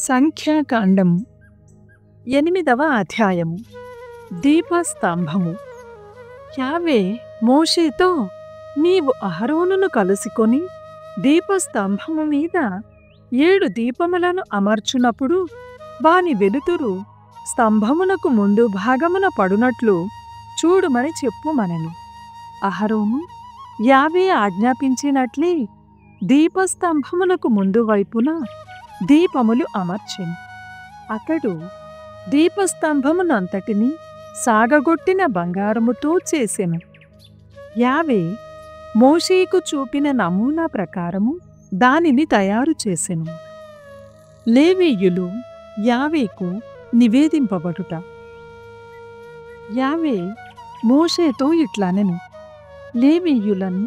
సంఖ్యాకాండం 8వ అధ్యాయము. దీపస్తంభము. యావే మోషేతో, నీవు అహరోనును కలుసుకొని దీపస్తంభము మీద 7 దీపములను అమర్చునప్పుడు వాని వెలుతురు స్తంభమునకు ముందు భాగమున పడునట్లు చూడుమని చెప్పుమనెను. అహరోను యావే ఆజ్ఞాపించినట్లే దీపస్తంభమునకు ముందు వైపున దీపములు అమర్చెను. అతడు దీపస్తంభమునంతటిని సాగగొట్టిన బంగారముతో చేసెను. యావే మోషేకు చూపిన నమూనా ప్రకారము దానిని తయారు చేసెను. లేవీయులు యావేకు నివేదింపబడుట. యావే మోషేతో ఇట్లనెను, లేవీయులను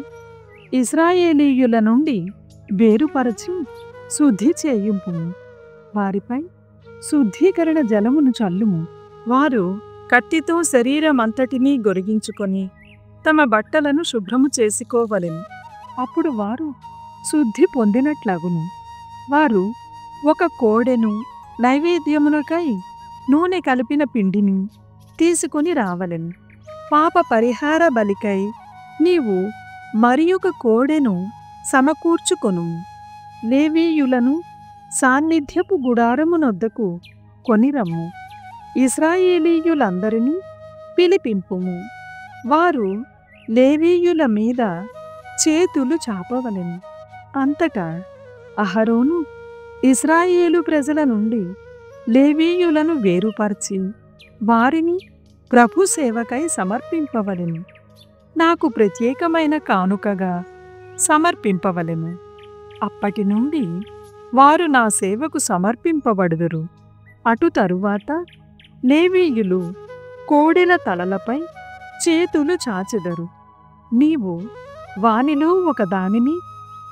ఇశ్రాయేలీయుల నుండి వేరుపరచి శుద్ధి చేయింపు. వారిపై శుద్ధీకరణ జలమును చల్లుము. వారు కత్తితో శరీరమంతటినీ గొరిగించుకొని తమ బట్టలను శుభ్రము చేసుకోవలెను. అప్పుడు వారు శుద్ధి పొందినట్లగును. వారు ఒక కోడెను, నైవేద్యమునకై నూనె కలిపిన పిండిని తీసుకుని రావలెను. పాప పరిహార బలికై నీవు మరి ఒక కోడెను సమకూర్చుకొను. లేవీయులను సాన్నిధ్యపు గుడారమునొద్దకు కొనిరమ్ము. ఇశ్రాయేలీయులందరినీ పిలిపింపుము. వారు లేవీయుల మీద చేతులు చాపవలెను. అంతటా అహరోను ఇశ్రాయేలు ప్రజల నుండి లేవీయులను వేరుపరిచి వారిని ప్రభు సేవకై సమర్పింపవలెను. నాకు ప్రత్యేకమైన కానుకగా సమర్పింపవలెను. అప్పటి నుండి వారు నా సేవకు సమర్పింపబడుదురు. అటు తరువాత లేవీయులు కోడెల తలలపై చేతులు చాచెదరు. నీవు వానిలో ఒక దానిని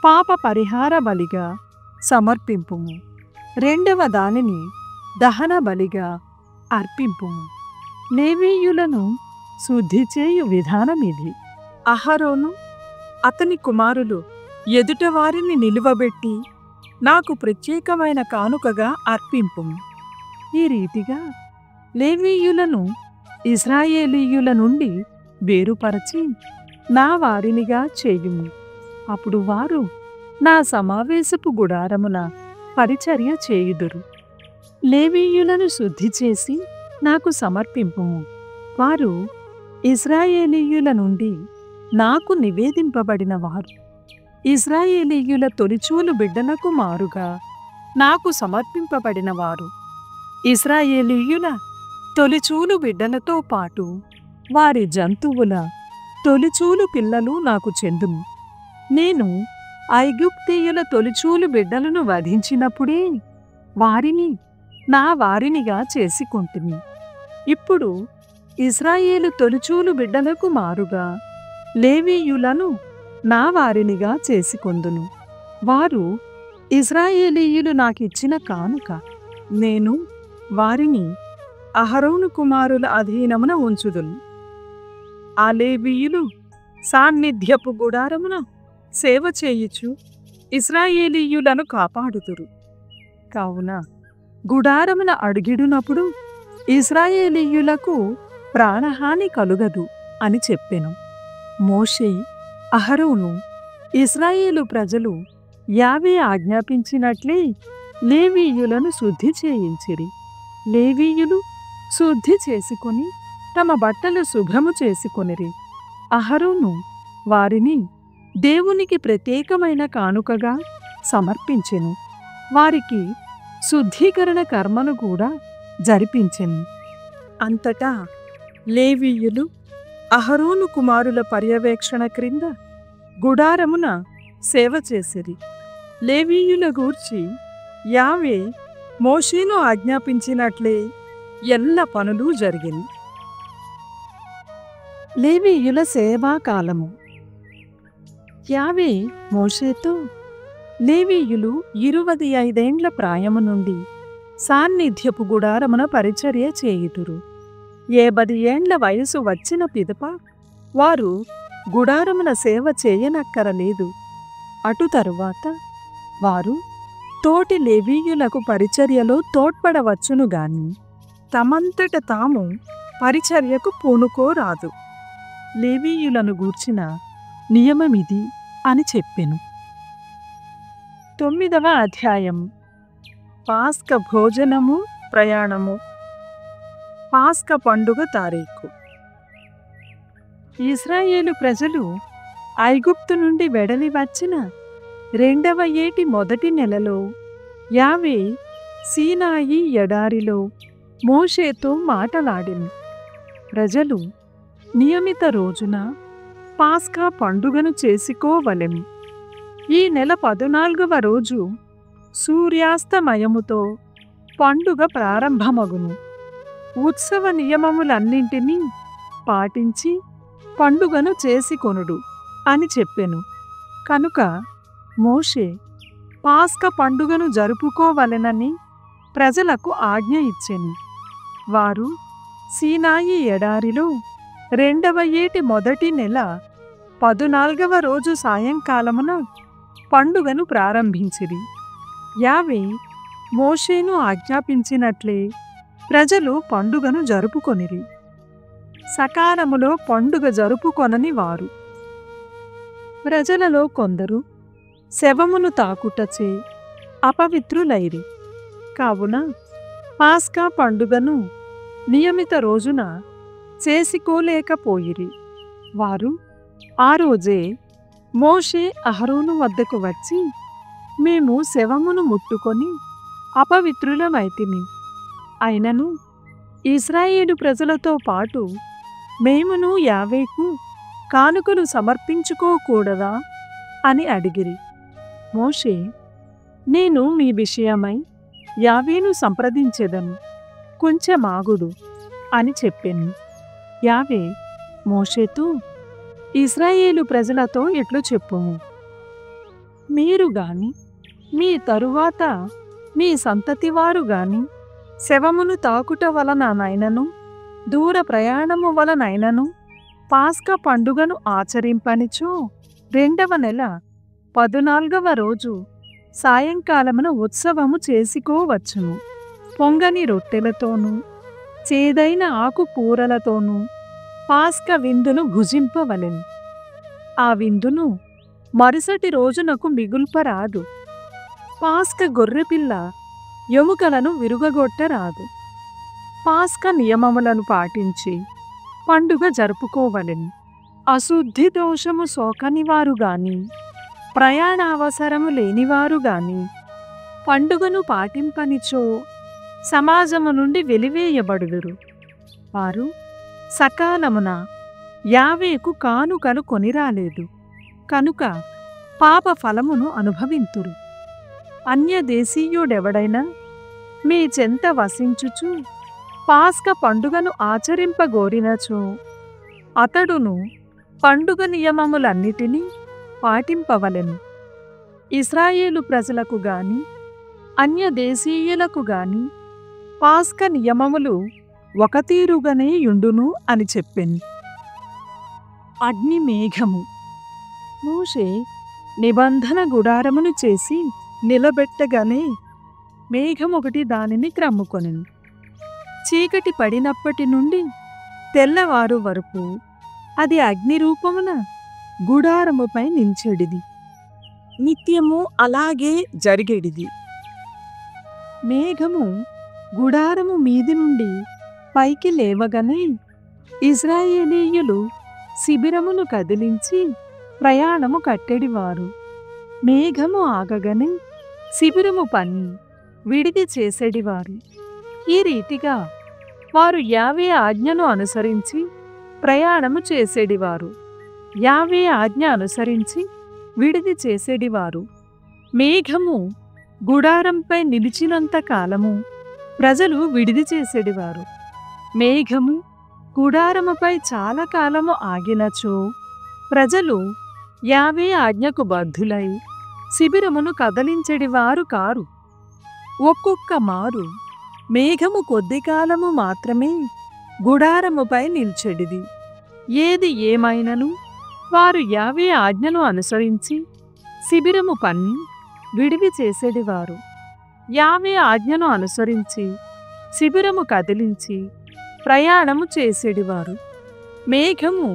పాప పరిహార బలిగా సమర్పింపుము. 2వ దానిని దహన బలిగా అర్పింపుము. లేవీయులను శుద్ధి చేయు విధానమిది. అహరోను అతని కుమారులు ఎదుట వారిని నిలువబెట్టి నాకు ప్రత్యేకమైన కానుకగా అర్పింపుము. ఈ రీతిగా లేవీయులను ఇశ్రాయేలీయుల నుండి వేరుపరచి నా వారినిగా చేయుము. అప్పుడు వారు నా సమావేశపు గుడారమున పరిచర్య చేయుదురు. లేవీయులను శుద్ధి చేసి నాకు సమర్పింపుము. వారు ఇశ్రాయేలీయుల నుండి నాకు నివేదింపబడిన వారు. ఇశ్రాయేలీయుల తొలిచూలు బిడ్డలకు మారుగా నాకు సమర్పింపబడిన వారు. ఇశ్రాయేలీయుల తొలిచూలు బిడ్డలతో పాటు వారి జంతువుల తొలిచూలు పిల్లలు నాకు చెందును. నేను ఐగుప్తీయుల తొలిచూలు బిడ్డలను వధించినప్పుడే వారిని నా వారినిగా చేసుకొంటిని. ఇప్పుడు ఇశ్రాయేలు తొలిచూలు బిడ్డలకు మారుగా లేవీయులను నా వారినిగా చేసుకొందును. వారు ఇశ్రాయేలీయులు నాకిచ్చిన కానుక. నేను వారిని అహరోను కుమారుల అధీనమున ఉంచుదును. ఆ లేవీయులు సాన్నిధ్యపు గుడారమున సేవ చేయుచు ఇశ్రాయేలీయులను కాపాడుదురు. కావున గుడారమున అడుగిడునప్పుడు ఇశ్రాయేలీయులకు ప్రాణహాని కలుగదు అని చెప్పెను. మోషే, అహరోను, ఇశ్రాయేలు ప్రజలు యావే ఆజ్ఞాపించినట్లే లేవీయులను శుద్ధి చేయించిరి. లేవీయులు శుద్ధి చేసుకొని తమ బట్టలు శుభ్రము చేసుకొనిరి. అహరోను వారిని దేవునికి ప్రత్యేకమైన కానుకగా సమర్పించెను. వారికి శుద్ధీకరణ కర్మను కూడా జరిపించెను. అంతటా లేవీయులు అహరోను కుమారుల పర్యవేక్షణ క్రింద గుడారమున సేవ చేసిరి. లేవీయుల గూర్చి యావే మోషేను ఆజ్ఞాపించినట్లే ఎల్ల పనులు జరిగిను. లేవీయుల సేవాకాలము. యావే మోషేతో, లేవీయులు 25 ఏండ్ల ప్రాయము నుండి సాన్నిధ్యపు గుడారమున పరిచర్య చేయుదురు. 70 ఏండ్ల వయసు వచ్చిన పిదప వారు గుడారమున సేవ చేయనక్కరలేదు. అటు తరువాత వారు తోటి లేవీయులకు పరిచర్యలో తోడ్పడవచ్చును గాని తమంతట తాము పరిచర్యకు పూనుకోరాదు. లేవీయులను గూర్చిన నియమమిది అని చెప్పెను. 9వ అధ్యాయం. పాస్క భోజనము, ప్రయాణము. పాస్క పండుగ తారీఖు. ఇశ్రాయేలు ప్రజలు ఐగుప్తు నుండి వెడలి వచ్చిన 2వ ఏటి మొదటి నెలలో యావే సీనాయి ఎడారిలో మోషేతో మాటలాడెను. ప్రజలు నియమిత రోజున పాస్కా పండుగను చేసుకోవలెను. ఈ నెల 14వ రోజు సూర్యాస్తమయముతో పండుగ ప్రారంభమగును. ఉత్సవ నియమములన్నింటినీ పాటించి పండుగను చేసుకొనుడు అని చెప్పెను. కనుక మోషే పాస్క పండుగను జరుపుకోవలెనని ప్రజలకు ఆజ్ఞ ఇచ్చెను. వారు సీనాయి ఎడారిలో 2వ ఏటి మొదటి నెల 14వ రోజు సాయంకాలమున పండుగను ప్రారంభించిరి. యావే మోషేను ఆజ్ఞాపించినట్లే ప్రజలు పండుగను జరుపుకొనిరి. సకాలములో పండుగ జరుపుకొనని వారు. ప్రజలలో కొందరు శవమును తాకుటచే అపవిత్రులైరి. కావున పాస్కా పండుగను నియమిత రోజున చేసుకోలేకపోయిరి. వారు ఆ రోజే మోషే అహరోను వద్దకు వచ్చి, మేము శవమును ముట్టుకొని అపవిత్రులమైతిమి. అయినను ఇశ్రాయేలు ప్రజలతో పాటు మేమును యావేకు కానుకలు సమర్పించుకోకూడదా అని అడిగిరి. మోషే, నేను మీ విషయమై యావేను సంప్రదించెదను, కొంచెమాగుడు అని చెప్పెను. యావే మోషేతో, ఇశ్రాయేలు ప్రజలతో ఇట్లు చెప్పుము, మీరు గాని మీ తరువాత మీ సంతతివారు గాని శవమును తాకుట వలననైనను దూర ప్రయాణము వలనైనను పాస్క పండుగను ఆచరింపనిచో 2వ నెల 14వ రోజు సాయంకాలమున ఉత్సవము చేసుకోవచ్చును. పొంగని రొట్టెలతోనూ చేదైన ఆకుకూరలతోనూ పాస్క విందును భుజింపవలెను. ఆ విందును మరుసటి రోజునకు మిగుల్పరాదు. పాస్క గొర్రెపిల్ల ఎముకలను విరుగగొట్టరాదు. పాస్క నియమములను పాటించి పండుగ జరుపుకోవలెను. అశుద్ధి దోషము సోకనివారు గాని ప్రయాణావసరము లేనివారు గాని పండుగను పాటింపనిచో సమాజము నుండి వెలివేయబడుదురు. వారు సకాలమున యావేకు కానుకలు కొనిరాలేదు కనుక పాప ఫలమును అనుభవింతురు. అన్యదేశీయుడెవడైనా మీ చెంత వసించుచు పాస్క పండుగను ఆచరింపగోరినచో అతడును పండుగ నియమములన్నిటినీ పాటింపవలెను. ఇశ్రాయేలు ప్రజలకు గాని అన్యదేశీయులకు గాని పాస్క నియమములు ఒక తీరుగానే యుండును అని చెప్పెను. అగ్ని మేఘము. మోషే నిబంధన గుడారమును చేసి నిలబెట్టగానే మేఘమొకటి దానిని క్రమ్ముకొనెను. చీకటి పడినప్పటి నుండి తెల్లవారు వరకు అది అగ్ని రూపమున గుడారముపై నిల్చెడిది. నిత్యము అలాగే జరిగేడిది. మేఘము గుడారము మీది నుండి పైకి లేవగానే ఇశ్రాయేలీయులు శిబిరమును కదిలించి ప్రయాణము కట్టెడివారు. మేఘము ఆగగానే శిబిరము పని విడిది చేసేడివారు. ఈ రీతిగా వారు యావే ఆజ్ఞను అనుసరించి ప్రయాణము చేసేడివారు. యావే ఆజ్ఞ అనుసరించి విడిది చేసేడివారు. మేఘము గుడారంపై నిలిచినంత కాలము ప్రజలు విడిది చేసేడివారు. మేఘము గుడారముపై చాలా కాలము ఆగినచో ప్రజలు యావే ఆజ్ఞకు బద్ధులై శిబిరమును కదలించెడివారు కారు. ఒక్కొక్క మారు మేఘము కొద్ది కాలము మాత్రమే గుడారముపై నిల్చెడిది. ఏది ఏమైనను వారు యావే ఆజ్ఞను అనుసరించి శిబిరము పన్ని విడివి చేసేడివారు. యావే ఆజ్ఞను అనుసరించి శిబిరము కదిలించి ప్రయాణము చేసేడివారు. మేఘము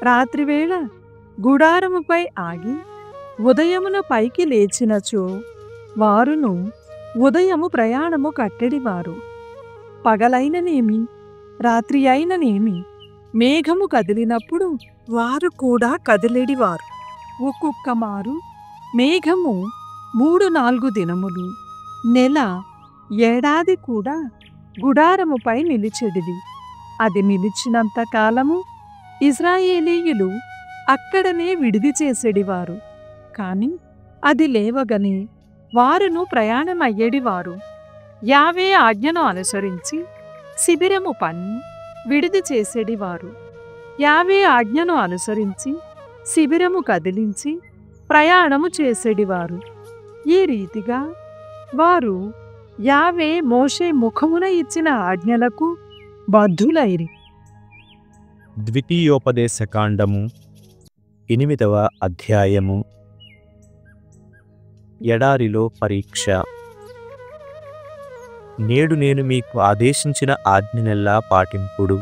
రాత్రివేళ గుడారముపై ఆగి ఉదయమున పైకి లేచినచో వారును ఉదయము ప్రయాణము కట్టెడివారు. పగలైననేమి రాత్రి అయిననేమి మేఘము కదిలినప్పుడు వారు కూడా కదిలేడివారు. ఒక్కొక్క మారు మేఘము 3-4 దినములు, నెల, ఏడాది కూడా గుడారముపై నిలిచెడిది. అది నిలిచినంత కాలము ఇశ్రాయేలీయులు అక్కడనే విడిది చేసేడివారు. కాని అది లేవగనే వారును ప్రయాణమయ్యేడివారు. యావే ఆజ్ఞను అనుసరించి శిబిరము పన్ని విడిది చేసేడివారు. యావే ఆజ్ఞను అనుసరించి శిబిరము కదిలించి ప్రయాణము చేసేడివారు. ఈ రీతిగా వారు యావే మోషే ముఖమున ఇచ్చిన ఆజ్ఞలకు బద్ధులైరి. ద్వితీయోపదేశకాండము 8వ అధ్యాయము. ఎడారిలో పరీక్ష. నేడు నేను మీకు ఆదేశించిన ఆజ్ఞనెల్లా పాటింపుడు.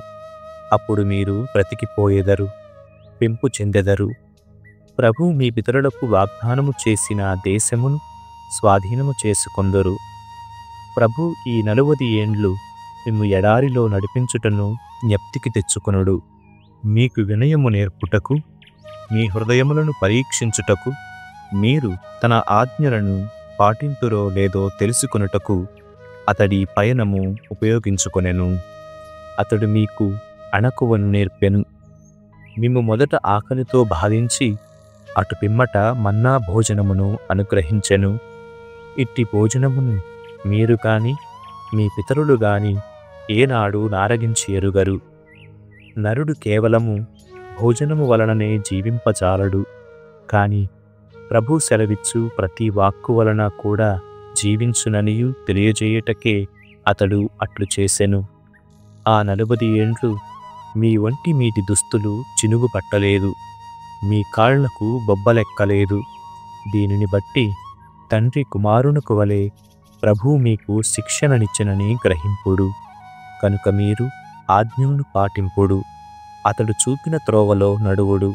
అప్పుడు మీరు బ్రతికిపోయెదరు, పెంపు చెందెదరు. ప్రభు మీ పితరులకు వాగ్దానము చేసిన దేశమును స్వాధీనము చేసుకొందరు. ప్రభు ఈ 40 ఏండ్లు మిమ్ము ఎడారిలో నడిపించుటను జ్ఞప్తికి తెచ్చుకొనుడు. మీకు వినయము నేర్పుటకు, మీ హృదయములను పరీక్షించుటకు, మీరు తన ఆజ్ఞలను పాటింతురో లేదో తెలుసుకొనుటకు అతడి పయనము ఉపయోగించుకొనెను. అతడు మీకు అణకువను నేర్పెను. మిమ్ము మొదట ఆకలితో బాధించి అటు పిమ్మట మన్నా భోజనమును అనుగ్రహించెను. ఇట్టి భోజనమును మీరు గాని మీ పితరులు గాని ఏనాడు నారగించి ఎరుగరు. నరుడు కేవలము భోజనము వలననే జీవింపజాలడు, కాని ప్రభు సెలవిచ్చు ప్రతి వాక్కు వలన కూడా జీవించుననియు తెలియజేయుటకే అతడు అట్లు చేసెను. ఆ 40 ఏండ్లు మీ ఒంటి మీటి దుస్తులు చినుగు పట్టలేదు, మీ కాళ్లకు బొబ్బలెక్కలేదు. దీనిని బట్టి తండ్రి కుమారునకు వలె ప్రభు మీకు శిక్షణనిచ్చెనని గ్రహింపుడు. కనుక మీరు ఆజ్ఞలను పాటింపుడు. అతడు చూపిన త్రోవలో నడువుడు.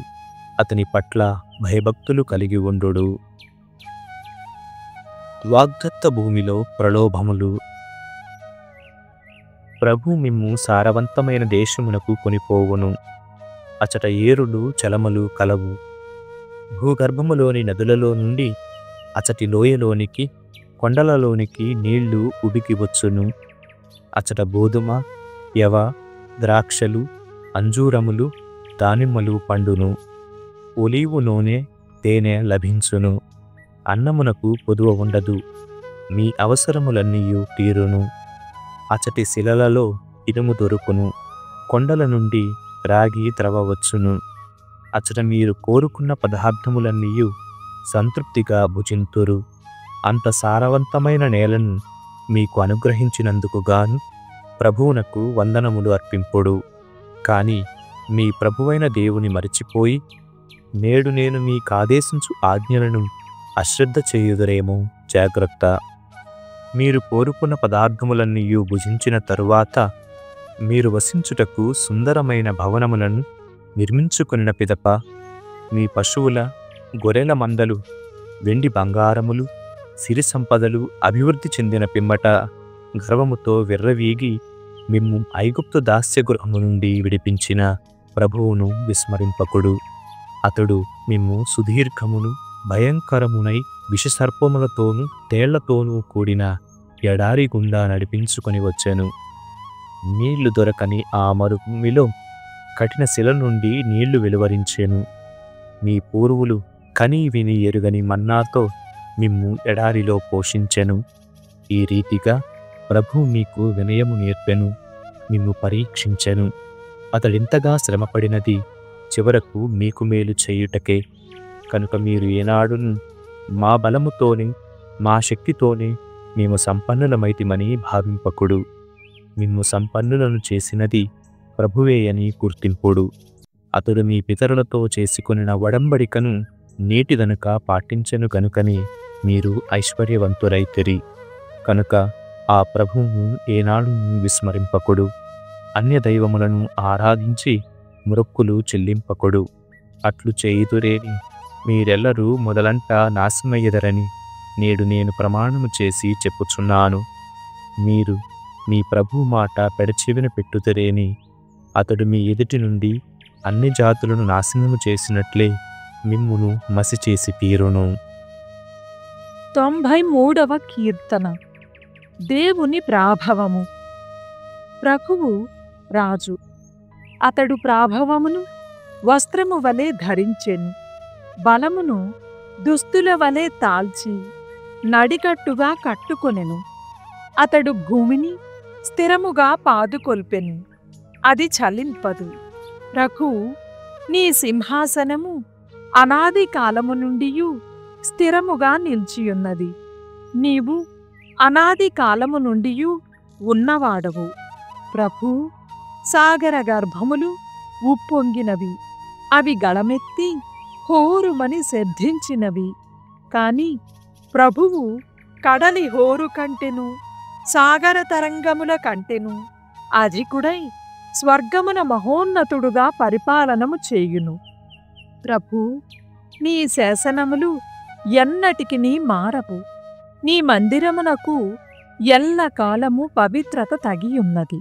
అతని పట్ల భయభక్తులు కలిగి ఉండుడు. వాగ్దత్త భూమిలో ప్రలోభములు. ప్రభు మిమ్ము సారవంతమైన దేశమునకు కొనిపోవును. అచట ఏరులు చలములు కలవు. భూగర్భములోని నదులలో నుండి అచటి లోయలోనికి, కొండలలోనికి నీళ్లు ఉబికి వచ్చును. అచట గోధుమ, యవ, ద్రాక్షలు, అంజూరములు, దానిమ్మలు పండును. ఒలీవు నూనె, తేనె లభించును. అన్నమునకు కొదువ ఉండదు. మీ అవసరములన్నీయు తీరును. అచటి శిలలలో ఇనుము దొరుకును. కొండల నుండి రాగి త్రవవచ్చును. అచట మీరు కోరుకున్న పదార్థములన్నీయు సంతృప్తిగా భుజింతురు. అంత సారవంతమైన నేలను మీకు అనుగ్రహించినందుకు గాను ప్రభువునకు వందనములు అర్పింపుడు. కాని మీ ప్రభువైన దేవుని మరిచిపోయి నేడు నేను మీకాదేశించు ఆజ్ఞలను అశ్రద్ధ చేయుదురేమో జాగ్రత్త. మీరు కోరుకున్న పదార్థములన్నీయు భుజించిన తరువాత మీరు వసించుటకు సుందరమైన భవనములను నిర్మించుకొనిన పిదప మీ పశువుల, గొర్రెల మందలు, వెండి బంగారములు, సిరి సంపదలు అభివృద్ధి చెందిన పిమ్మట గర్వముతో విర్రవీగి మిమ్ము ఐగుప్తు దాస్యగృహము నుండి విడిపించిన ప్రభువును విస్మరింపకుడు. అతడు మిమ్ము సుదీర్ఘమును భయంకరమునై విషసర్పములతోనూ తేళ్లతోనూ కూడిన ఎడారి గుండా నడిపించుకొని వచ్చెను. నీళ్లు దొరకని ఆ మరుభూమిలో కఠిన శిల నుండి నీళ్లు వెలువరించెను. మీ పూర్వులు కని విని ఎరుగని మన్నాతో మిమ్ము ఎడారిలో పోషించెను. ఈ రీతిగా ప్రభు మీకు వినయము నేర్పెను, మిమ్ము పరీక్షించెను. అతడింతగా శ్రమపడినది చివరకు మీకు మేలు చేయుటకే. కనుక మీరు ఏనాడును మా బలముతోనే, మా శక్తితోనే మేము సంపన్నులమైతిమని భావింపకుడు. మిమ్ము సంపన్నులను చేసినది ప్రభువే అని గుర్తింపుడు. అతడు మీ పితరులతో చేసుకొనిన ఒడంబడికను నేటిదనుక పాటించెను గనుకనే మీరు ఐశ్వర్యవంతురైతిరి. కనుక ఆ ప్రభువును ఏనాడు విస్మరింపకుడు. అన్య దైవములను ఆరాధించి మొక్కులు చెల్లింపకుడు. అట్లు చేయుదురేని మీరెల్లరూ మొదలంట నాశనమయ్యెదరని నేడు నేను ప్రమాణము చేసి చెప్పుచున్నాను. మీరు మీ ప్రభువు మాట పెడచెవిన పెట్టుదురేని అతడు మీ ఎదుటి నుండి అన్ని జాతులను నాశనము చేసినట్లే మిమ్మును మసి చేసి తీరును. 93వ కీర్తన. దేవుని ప్రాభవము. ప్రభువు రాజు. అతడు ప్రాభవమును వస్త్రము వలె ధరించెను. బలమును దుస్తుల వలె తాల్చి నడికట్టుగా కట్టుకొనెను. అతడు భూమిని స్థిరముగా పాదుకొల్పెను, అది చలింపదు. ప్రభువు, నీ సింహాసనము అనాది కాలము నుండియు స్థిరముగా నిలిచియున్నది. నీవు అనాది కాలము నుండియు ఉన్నవాడవు. ప్రభూ, సాగర గర్భములు ఉప్పొంగినవి, అవి గళమెత్తి హోరుమని శబ్దించినవి. కాని ప్రభువు కడలి హోరు కంటెను, సాగర తరంగముల కంటెను అధికుడై స్వర్గమున మహోన్నతుడుగా పరిపాలనము చేయును. ప్రభూ, నీ శాసనములు ఎన్నటికినీ మారవు. నీ మందిరమునకు ఎల్లకాలము పవిత్రత తగియున్నది.